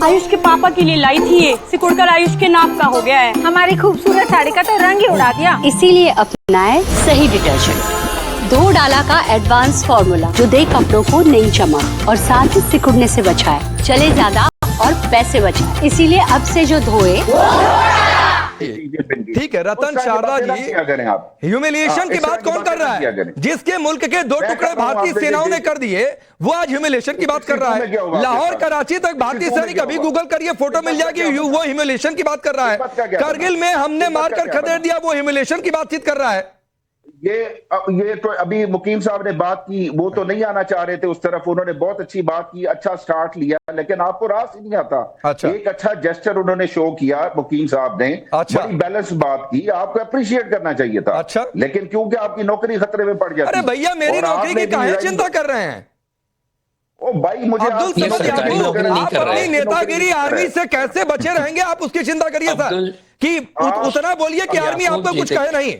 आयुष के पापा के लिए लाई थी ये, सिकुड़कर आयुष के नाक का हो गया है। हमारी खूबसूरत साड़ी का तो रंग ही उड़ा दिया। इसीलिए अपनाए सही डिटर्जेंट 2 डाला का एडवांस फॉर्मूला, जो दे कपड़ों को नई चमक और साथ ही सिकुड़ने से बचाए, चले ज्यादा और पैसे बचाए। इसीलिए अब से जो धोए। ठीक है रतन शारदा जी, ह्यूमिलिएशन की बात कौन कर रहा है? जिसके मुल्क के 2 टुकड़े भारतीय सेनाओं ने कर दिए, वो आज ह्यूमिलिएशन की बात कर रहा है। लाहौर कराची तक भारतीय सैनिक, अभी गूगल करिए, फोटो मिल जाएगी, वो ह्यूमिलिएशन की बात कर रहा है। करगिल में हमने मारकर खदेड़ दिया, वो ह्यूमिलिएशन की बातचीत कर रहा है। ये तो अभी मुकीम साहब ने बात की, वो तो नहीं आना चाह रहे थे उस तरफ, उन्होंने बहुत अच्छी बात की, अच्छा स्टार्ट लिया, लेकिन आपको रास ही नहीं आता। अच्छा। एक अच्छा जेस्चर उन्होंने शो किया मुकीम साहब ने, अच्छा। बड़ी बैलेंस बात की, आपको अप्रिशिएट करना चाहिए था। अच्छा। लेकिन क्योंकि आपकी नौकरी खतरे में पड़ जाती। अरे भैया मेरी नौकरी की काहे चिंता कर रहे हैं? ओ भाई मुझे अब्दुल समद याकूब, आप अपनी नेतागिरी आर्मी से कैसे बचे रहेंगे, आप उसकी चिंता करिए सर, कि उतना बोलिए कि आर्मी आपको कुछ कहे नहीं।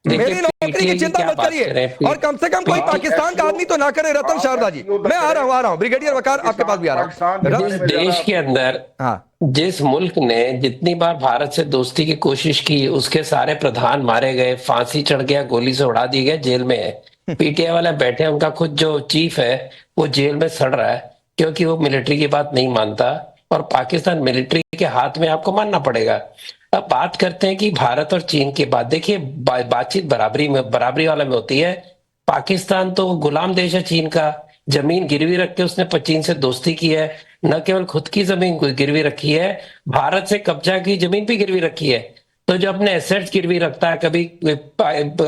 मेरी नौकरी की चिंता मत करिए, और कम से कम कोई पाकिस्तान का आदमी तो ना करे। रतन शारदा जी, मैं आ रहा हूं, ब्रिगेडियर वकार आपके पास भी आ रहा हूं। जिस देश के अंदर, जिस मुल्क ने जितनी बार भारत से दोस्ती की कोशिश की, उसके सारे प्रधान मारे गए, फांसी चढ़ गया, गोली से उड़ा दी गए, जेल में है। पीटीआई वाले बैठे हैं, उनका खुद जो चीफ है वो जेल में सड़ रहा है, क्योंकि वो मिलिट्री की बात नहीं मानता, और पाकिस्तान मिलिट्री के हाथ में आपको मानना पड़ेगा। अब बात करते हैं कि भारत और चीन की बात, देखिए बातचीत बराबरी वाला में होती है। पाकिस्तान तो गुलाम देश है चीन का, जमीन गिरवी रख के उसने चीन से दोस्ती की है, न केवल खुद की जमीन गिरवी रखी है, भारत से कब्जा की जमीन भी गिरवी रखी है। तो जो अपने एसेट्स गिरवी रखता है, कभी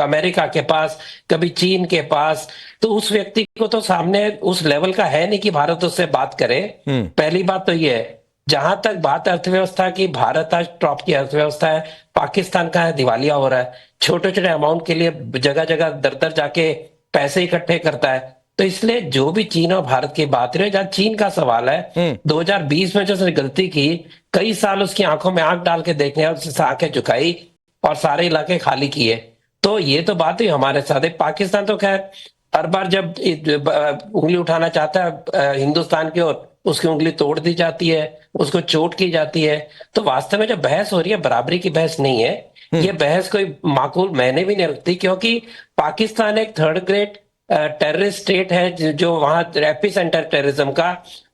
अमेरिका के पास, कभी चीन के पास, तो उस व्यक्ति को तो सामने उस लेवल का है नहीं कि भारत उससे बात करे। पहली बात तो ये है। जहां तक बात अर्थव्यवस्था की, भारत आज टॉप की अर्थव्यवस्था है, पाकिस्तान का है दिवालिया हो रहा है, छोटे छोटे अमाउंट के लिए जगह जगह दर दर जाके पैसे इकट्ठे करता है। तो इसलिए जो भी चीन और भारत की बात रही, जहां चीन का सवाल है, 2020 में जो उसने गलती की, कई साल उसकी आंखों में आंख डाल के देखने, उससे आंखें झुकाई और सारे इलाके खाली किए। तो ये तो बात ही हमारे साथ है। पाकिस्तान तो खैर हर बार जब उंगली उठाना चाहता है हिंदुस्तान की ओर, उसकी उंगली तोड़ दी जाती है, उसको चोट की जाती है। तो वास्तव में जो बहस हो रही है, बराबरी की बहस नहीं है, ये बहस कोई माकूल मैंने भी नहीं रखती, क्योंकि पाकिस्तान एक 3rd ग्रेड टेररिस्ट स्टेट है, जो वहां एपी सेंटर टेररिज्म का,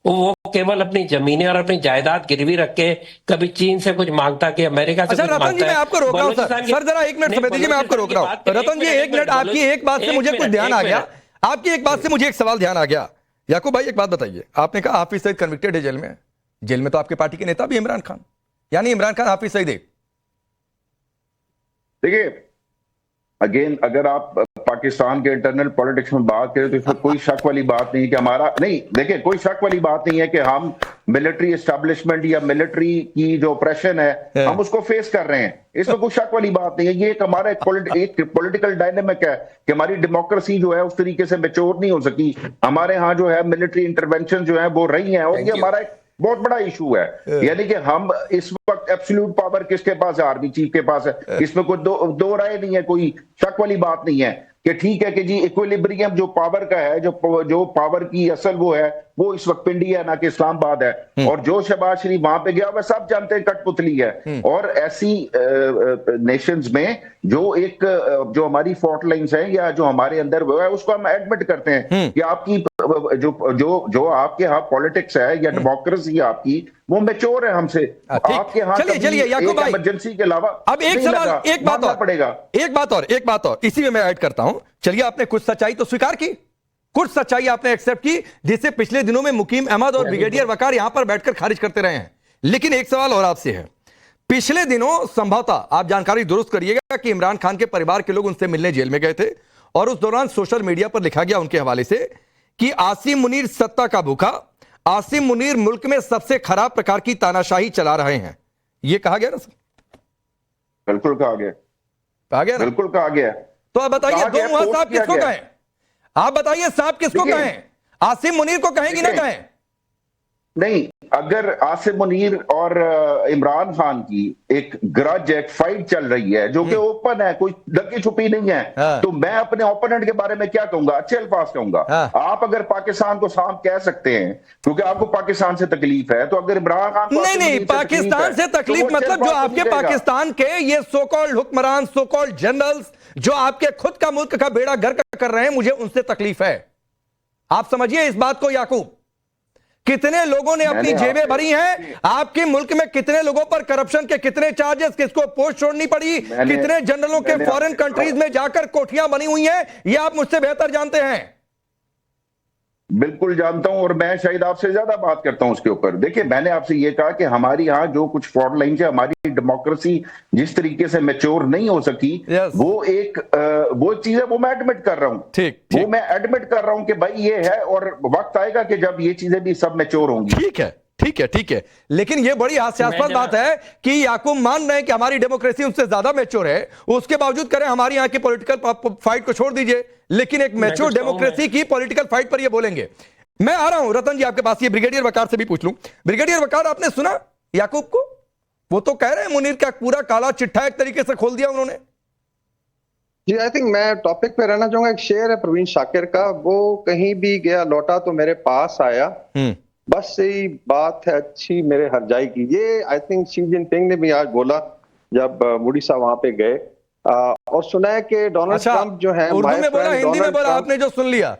वो केवल अपनी जमीनें और अपनी जायदाद गिरवी रख के कभी चीन से कुछ मांगता, कि अमेरिका से कुछ मांगता है। मैं आपको रोक रहा हूं सर, जरा 1 मिनट समय दीजिए, मैं आपको रोक रहा हूं। रतन जी 1 मिनट, आपकी एक बात से मुझे कुछ ध्यान आ गया, आपकी एक बात से मुझे एक सवाल ध्यान आ गया। याकूब भाई एक बात बताइए, आपने कहा हाफिज सईद कन्विक्टेड है जेल में, जेल में तो आपके पार्टी के नेता भी इमरान खान, यानी इमरान खान हाफिज सईद है। देखिए अगेन, अगर आप पाकिस्तान के इंटरनल पॉलिटिक्स में बात करें तो इसमें कोई शक वाली बात नहीं है कि हमारा, नहीं देखिए कोई शक वाली बात नहीं है कि हम मिलिट्री एस्टेब्लिशमेंट या मिलिट्री की जो ऑपरेशन है हम उसको फेस कर रहे हैं, इसमें कोई शक वाली बात नहीं है। ये एक हमारा एक पॉलिटिकल डायनेमिक है कि हमारी डेमोक्रेसी जो है उस तरीके से मैच्योर नहीं हो सकी, हमारे यहाँ जो है मिलिट्री इंटरवेंशन जो है वो रही है, और ये हमारा एक बहुत बड़ा इशू है। यानी कि हम इस वक्त एब्सोल्यूट पावर किसके पास है? आर्मी चीफ के पास है, इसमें कोई दो राय नहीं है, कोई शक वाली बात नहीं है कि ठीक है कि जी इक्विलिब्रियम जो पावर का है, जो पावर की असल वो है, वो इस वक्त पिंडी है ना कि इस्लामाबाद है, और जो शहबाज शरीफ वहां पे गया वह सब जानते हैं कठपुतली है। और ऐसी नेशंस में जो हमारी फॉल्ट लाइंस हैं या जो हमारे अंदर वो है, उसको हम एडमिट करते हैं कि आपकी जो आपके यहाँ पॉलिटिक्स है या डेमोक्रेसी है आपकी, वो मैच्योर है हमसे। आपके यहाँ चलिए याकूब भाई, इमरजेंसी के अलावा अब एक सवाल, एक बात और इसी में मैं ऐड करता हूं। चलिए आपने कुछ सच्चाई तो स्वीकार की, कुछ सच्चाई आपने एक्सेप्ट की, जिसे पिछले दिनों में मुकीम अहमद और ब्रिगेडियर वकार यहां पर बैठकर खारिज करते रहे हैं। लेकिन एक सवाल और आपसे है, पिछले दिनों संभवतः आप जानकारी दुरुस्त करिएगा कि इमरान खान के परिवार के लोग उनसे मिलने जेल में गए थे, और उस दौरान सोशल मीडिया पर लिखा गया उनके हवाले से कि आसिम मुनीर सत्ता का भूखा, आसिम मुनीर मुल्क में सबसे खराब प्रकार की तानाशाही चला रहे हैं। यह कहा गया ना सर? बिल्कुल कहा गया, बिल्कुल कहा गया। तो आप बताइए दो मुहा साहब किसको कहें? आप बताइए साहब किसको कहें? आसिम मुनीर को कहें कि ना कहें? नहीं, अगर आसिम मुनीर और इमरान खान की एक ग्रज एक फाइट चल रही है जो कि ओपन है, कोई लगी छुपी नहीं है, तो मैं अपने ओपोनेंट के बारे में क्या कहूंगा? अच्छे अल्फाज कहूंगा। आप अगर पाकिस्तान को साफ कह सकते हैं क्योंकि आपको पाकिस्तान से तकलीफ है, तो अगर इमरान खान को नहीं पाकिस्तान से तकलीफ मतलब जो आपके पाकिस्तान के ये सो कॉल्ड हुक्मरान, सो कॉल्ड जनरल्स जो आपके खुद का मुल्क का बेड़ा गर्क कर रहे हैं, मुझे उनसे तकलीफ है। आप समझिए इस बात को याकूब। कितने लोगों ने अपनी जेबें भरी हैं, आपके मुल्क में कितने लोगों पर करप्शन के कितने चार्जेस, किसको पोस्ट छोड़नी पड़ी, कितने जनरलों के फॉरेन कंट्रीज में जाकर कोठियां बनी हुई हैं, ये आप मुझसे बेहतर जानते हैं। बिल्कुल जानता हूं, और मैं शायद आपसे ज्यादा बात करता हूं उसके ऊपर। देखिए, मैंने आपसे ये कहा कि हमारी यहाँ जो कुछ फॉल्ट लाइन है, हमारी डेमोक्रेसी जिस तरीके से मैच्योर नहीं हो सकी, वो चीजें वो मैं एडमिट कर रहा हूं। ठीक, वो मैं एडमिट कर रहा हूं कि भाई ये है, और वक्त आएगा कि जब ये चीजें भी सब मैच्योर होंगी। ठीक है, ठीक है, ठीक है। लेकिन ये बड़ी हास्यास्पद बात है कि याकूब मान रहे हैं कि हमारी डेमोक्रेसी उनसे ज्यादा मैच्योर है, उसके बावजूद करें हमारी यहाँ की पॉलिटिकल फाइट को छोड़ दीजिए, लेकिन एक मैच्योर डेमोक्रेसी की पॉलिटिकल फाइट पर ये बोलेंगे। मैं आ रहा हूं रतन जी आपके पास, ये ब्रिगेडियर वकार से भी पूछ लूं। ब्रिगेडियर वकार, आपने सुना याकूब को? वो तो कह रहे हैं मुनीर का पूरा काला चिट्ठा एक तरीके से खोल दिया उन्होंने। जी, आई थिंक मैं टॉपिक पे रहना चाहूंगा। एक शेर है प्रवीण शाकिर का, वो कहीं भी गया लौटा तो मेरे पास आया, बस यही बात है अच्छी मेरे हर जाई की। ये आई थिंक शी जिनपिंग ने भी आज बोला जब मोदी साहब वहां पे गए, और सुना है कि डोनाल्ड ट्रंप जो है, उर्दू में बोला, हिंदी में बोला, आपने जो सुन लिया।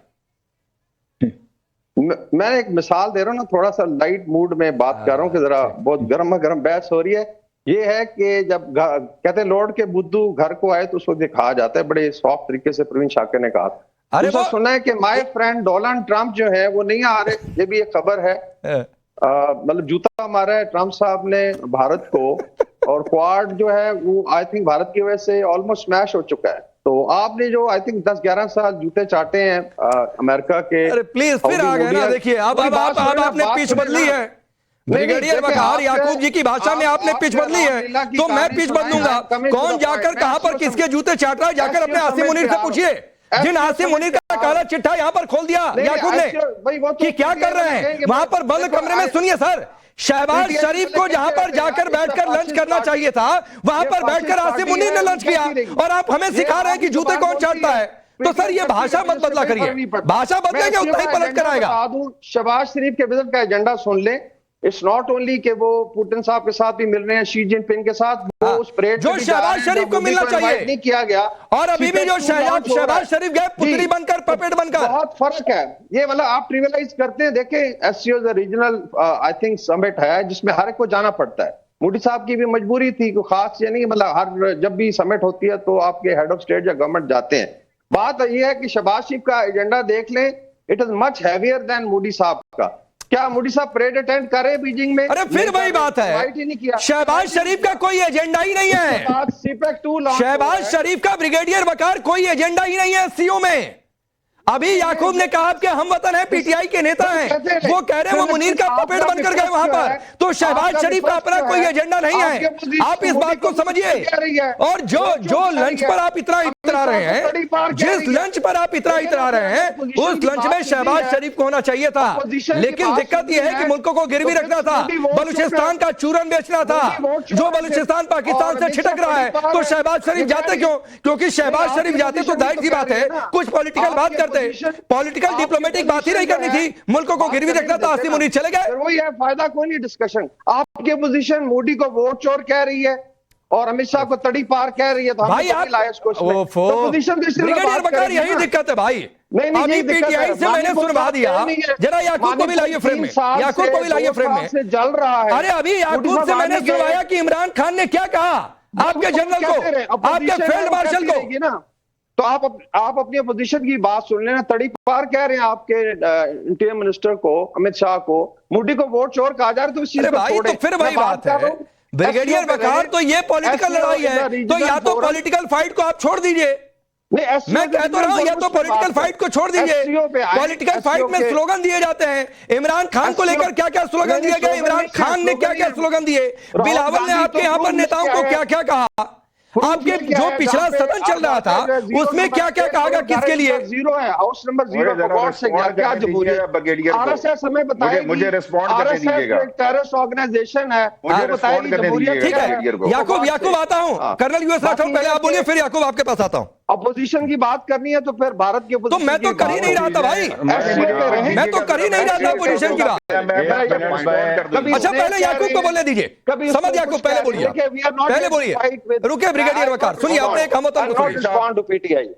मैं एक मिसाल दे रहा हूँ ना, थोड़ा सा लाइट मूड में बात कर रहा हूँ कि जरा बहुत गर्म बहस हो रही है। ये है कि जब कहते हैं लॉर्ड के बुद्धू घर को आए तो उसको दिखाया जाता है, बड़े सॉफ्ट तरीके से प्रवीण शाकिर ने कहा। अरे सुना है कि माय फ्रेंड डोनाल्ड ट्रंप जो है वो नहीं आ रहे, ये भी एक खबर है। मतलब जूता मारा है ट्रंप साहब ने भारत को, और क्वाड जो है वो आई थिंक भारत की वजह से ऑलमोस्ट स्मैश हो चुका है। तो आपने जो आई थिंक 10-11 साल जूते चाटे हैं अमेरिका के। अरे प्लीज फिर आ गए ना, देखिए अब आपने पिच बदली है। ब्रिगेडियर वकार, याकूब जी की भाषा में आपने पिच बदली है, तो मैं पिच बदलूंगा। कौन जाकर कहां पर किसके जूते चाट रहा है, जाकर अपने आसिम मुनीर से पूछिए, जिन आसिम मुनीर का काला चिट्ठा यहां पर खोल दिया याकूब ने, कि क्या कर रहे हैं वहां पर बंद कमरे में। सुनिए सर, शहबाज शरीफ को जहां पर जाकर बैठकर लंच करना चाहिए था, वहां पर बैठकर आसिम मुनीर ने लंच किया, और आप हमें सिखा रहे हैं कि जूते कौन चाटता है। तो सर ये भाषा मत बदला करिए, भाषा बदलेंगे उतना ही पलट कर आएगा। शहबाज शरीफ के विजिट का एजेंडा सुन ले। इट्स नॉट ओनली कि वो पुतिन साहब के साथ भी मिल रहे हैं, शी जिनपिंग के साथ, वो उस परेड जो शहबाज शरीफ को मिलना चाहिए नहीं किया गया, और अभी भी जो शहबाज शरीफ गए पुतली बनकर, पपेट बनकर। बहुत फर्क है ये, मतलब आप ट्रिवियलाइज करते हैं। देखें, SCO regional I think summit है जिसमें हर एक को जाना पड़ता है। मोदी साहब की भी मजबूरी थी, कोई खास ये नहीं, मतलब हर जब भी समिट होती है तो आपके हेड ऑफ स्टेट या गवर्नमेंट जाते हैं। बात यह है कि शहबाज शरीफ का एजेंडा देख लें, it is much heavier than Modi साहब का। क्या मोदी साहब परेड अटेंड करे बीजिंग में? अरे फिर वही बात है, शहबाज शरीफ का कोई एजेंडा ही नहीं है। शहबाज शरीफ का ब्रिगेडियर वकार कोई एजेंडा ही नहीं है सीओ में। अभी याकूब ने कहा कि हम वतन है, पीटीआई के नेता हैं, वो कह रहे हैं वो मुनीर का पपेट बनकर गए वहां पर। तो शहबाज शरीफ का अपना कोई एजेंडा नहीं है, आप इस बात को समझिए। और जो लंच पर आप इतरा रहे हैं, जिस लंच पर आप इतरा रहे हैं, उस लंच में शहबाज शरीफ को होना चाहिए था। लेकिन दिक्कत यह है कि मुल्कों को गिरवी रखना था, बलूचिस्तान का चूरन बेचना था, जो बलूचिस्तान पाकिस्तान से छिटक रहा है। तो शहबाज शरीफ जाते क्यों? क्योंकि शहबाज शरीफ जाते तो जाहिर सी बात है कुछ पॉलिटिकल बात करते, पॉलिटिकल डिप्लोमेटिक बात ही नहीं करनी थी, मुल्कों को गिरवी रखना था। आसिम मुनीर चले गए, वही है, फायदा कोई नहीं डिस्कशन। आपकी पोजीशन मोदी को वोट चोर कह रही है और अमित शाह को तड़ी पार कह रही है, तो भाई आप ब्रिगेडियर वकार, यही दिक्कत है भाई। अभी पीटीआई से मैंने सुनवा दिया, जरा याकूब को भी लाइए फ्रेम में, याकूब को भी लाइए फ्रेम में। जल रहा है। अरे अभी याकूब से मैंने सुनवाया कि इमरान खान ने क्या कहा आपके जनरल को, आपके फील्ड मार्शल को। तो आप अपनी अपोजिशन की बात सुन लेना, तड़ी पार कह रहे हैं आपके इंटीरियर मिनिस्टर को, अमित शाह को, मोदी को वोट चोर कहा जा रहा है। तो इस चीज को छोड़ें। तो फिर वही बात है ब्रिगेडियर वकार, तो ये पॉलिटिकल लड़ाई है, तो या तो पॉलिटिकल फाइट को आप छोड़ दीजिए। मैं कह तो रहा हूं, या तो पॉलिटिकल फाइट को छोड़ दीजिए। पॉलिटिकल फाइट में स्लोगन दिए जाते हैं। इमरान खान को लेकर क्या क्या स्लोगन दिए गए, इमरान खान ने क्या क्या स्लोगन दिए, बिलावल ने आपके यहां पर नेताओं को क्या क्या कहा। आपके जो पिछला सदन चल रहा था उसमें क्या क्या कहा गया, किसके लिए? जीरो है, हाउस नंबर जीरो गॉड से क्या जमहूरियत? आरएसएस हमें बताएगी, मुझे रिस्पॉन्ड करने आरएसएस दीजिएगा। एक टेररिस्ट ऑर्गेनाइजेशन है, मुझे वो बताएगी रिस्पॉन्ड करने जमहूरियत दीजिएगा। क्या है। याकूब आता हूं, कर्नल यूएस राठौर पहले आप बोलिए, फिर याकूब आपके पास आता हूं। अपोजिशन की बात करनी है तो फिर भारत की तो मैं तो कर ही नहीं रहा था भाई, मैं तो कर ही नहीं रहा था अपोजिशन की बात। अच्छा पहले याकूब को बोलने दीजिए, समझ याकूब पहले बोलिए, पहले बोलिए, रुके ब्रिगेडियर वकार, सुनिए अपने एक हम पीटीआई।